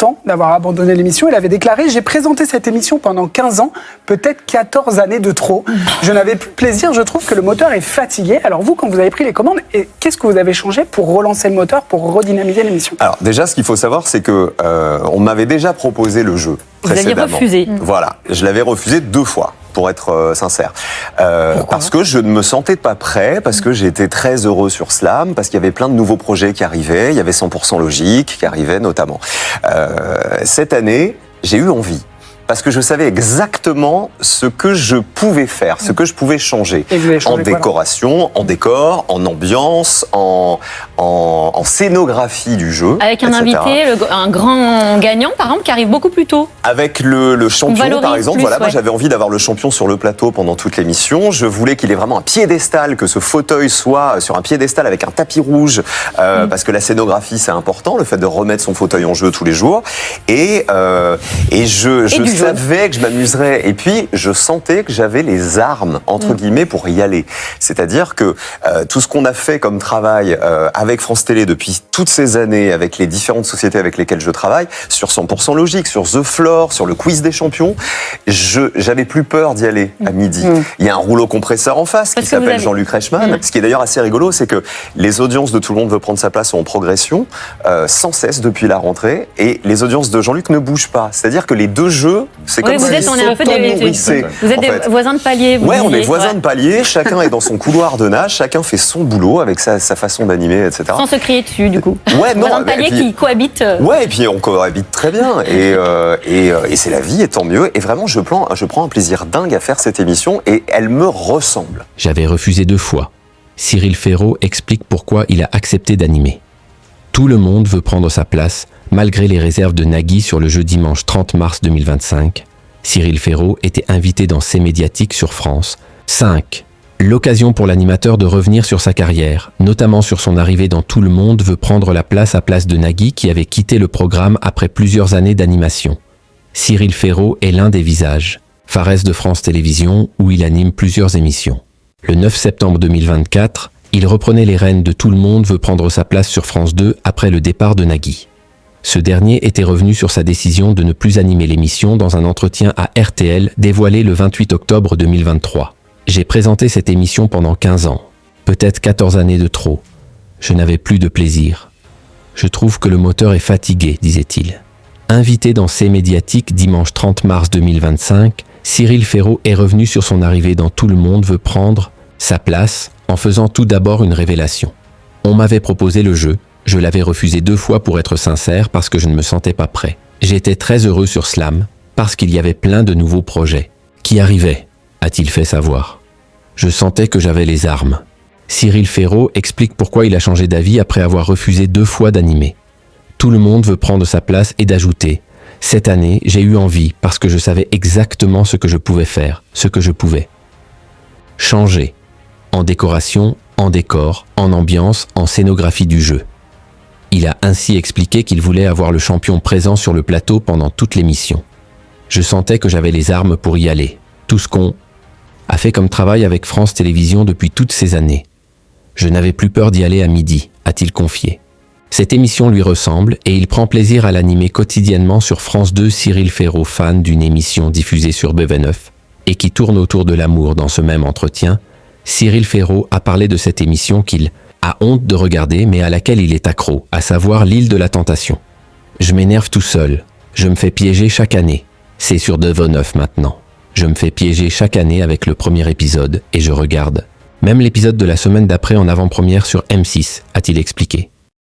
content d'avoir abandonné l'émission. Il avait déclaré « J'ai présenté cette émission pendant 15 ans, peut-être 14 années de trop. Je n'avais plus de plaisir, je trouve que le moteur est fatigué. » Alors vous, quand vous avez pris les commandes, qu'est-ce que vous avez changé pour relancer le moteur, pour redynamiser l'émission? Alors déjà, ce qu'il faut savoir, c'est que on m'avait déjà proposé le jeu précédemment. Vous aviez refusé. Voilà, je l'avais refusé 2 fois. Pour être sincère. Parce que je ne me sentais pas prêt, parce que j'étais très heureux sur Slam, parce qu'il y avait plein de nouveaux projets qui arrivaient, il y avait 100% Logique qui arrivait notamment. Cette année, j'ai eu envie. Parce que je savais exactement ce que je pouvais faire, ce que je pouvais changer. En décoration, en décor, en ambiance, en scénographie du jeu. Avec un etc. invité, un grand gagnant, par exemple, qui arrive beaucoup plus tôt. Avec le champion, par exemple. Plus, voilà, moi, j'avais envie d'avoir le champion sur le plateau pendant toute l'émission. Je voulais qu'il ait vraiment un piédestal, que ce fauteuil soit sur un piédestal avec un tapis rouge, parce que la scénographie, c'est important, le fait de remettre son fauteuil en jeu tous les jours. Et je savais que je m'amuserais. Et puis, je sentais que j'avais les armes, entre guillemets, pour y aller. C'est-à-dire que tout ce qu'on a fait comme travail avec France Télé depuis toutes ces années, avec les différentes sociétés avec lesquelles je travaille, sur 100% Logique, sur The Floor, sur le quiz des champions, j'avais plus peur d'y aller à midi. Il y a un rouleau compresseur en face qui s'appelle Jean-Luc Reichmann. Ce qui est d'ailleurs assez rigolo, c'est que les audiences de Tout le monde veut prendre sa place sont en progression, sans cesse depuis la rentrée, et les audiences de Jean-Luc ne bougent pas. C'est-à-dire que les 2 jeux, c'est comme si ils s'auto-nourrissaient. Vous êtes des voisins de palier. Ouais, on est voisins de palier, chacun est dans son couloir de nage, chacun fait son boulot avec sa façon d'animer, etc. Sans se crier dessus, du coup. Ouais, non. Voisins de palier qui cohabitent. Ouais, et puis on cohabite très bien, et c'est la vie, et tant mieux. Et vraiment, je prends un plaisir dingue à faire cette émission, et elle me ressemble. J'avais refusé 2 fois. Cyril Ferraud explique pourquoi il a accepté d'animer. Tout le monde veut prendre sa place, malgré les réserves de Nagui sur le jeu dimanche 30 mars 2025. Cyril Ferraud était invité dans C'est médiatique sur France 5. L'occasion pour l'animateur de revenir sur sa carrière, notamment sur son arrivée dans Tout le monde veut prendre la place à place de Nagui qui avait quitté le programme après plusieurs années d'animation. Cyril Ferraud est l'un des visages, Fares de France Télévisions, où il anime plusieurs émissions. Le 9 septembre 2024, il reprenait les rênes de Tout le monde veut prendre sa place sur France 2 après le départ de Nagui. Ce dernier était revenu sur sa décision de ne plus animer l'émission dans un entretien à RTL dévoilé le 28 octobre 2023. J'ai présenté cette émission pendant 15 ans, peut-être 14 années de trop. Je n'avais plus de plaisir. Je trouve que le moteur est fatigué, disait-il. Invité dans C'est médiatique dimanche 30 mars 2025, Cyril Ferraud est revenu sur son arrivée dans Tout le monde veut prendre sa place en faisant tout d'abord une révélation. On m'avait proposé le jeu, je l'avais refusé 2 fois pour être sincère parce que je ne me sentais pas prêt. J'étais très heureux sur Slam parce qu'il y avait plein de nouveaux projets qui arrivaient, a-t-il fait savoir. Je sentais que j'avais les armes. Cyril Ferraud explique pourquoi il a changé d'avis après avoir refusé 2 fois d'animer. Tout le monde veut prendre sa place et d'ajouter « Cette année, j'ai eu envie parce que je savais exactement ce que je pouvais faire, ce que je pouvais. » Changer. En décoration, en décor, en ambiance, en scénographie du jeu. Il a ainsi expliqué qu'il voulait avoir le champion présent sur le plateau pendant toute l'émission. Je sentais que j'avais les armes pour y aller. Tout ce qu'on a fait comme travail avec France Télévisions depuis toutes ces années. Je n'avais plus peur d'y aller à midi, a-t-il confié. Cette émission lui ressemble et il prend plaisir à l'animer quotidiennement sur France 2. Cyril Ferraud, fan d'une émission diffusée sur BV9 et qui tourne autour de l'amour dans ce même entretien, Cyril Ferraud a parlé de cette émission qu'il a honte de regarder mais à laquelle il est accro, à savoir L'île de la tentation. Je m'énerve tout seul, je me fais piéger chaque année. C'est sur BV9 maintenant. Je me fais piéger chaque année avec le premier épisode et je regarde. Même l'épisode de la semaine d'après en avant-première sur M6, a-t-il expliqué.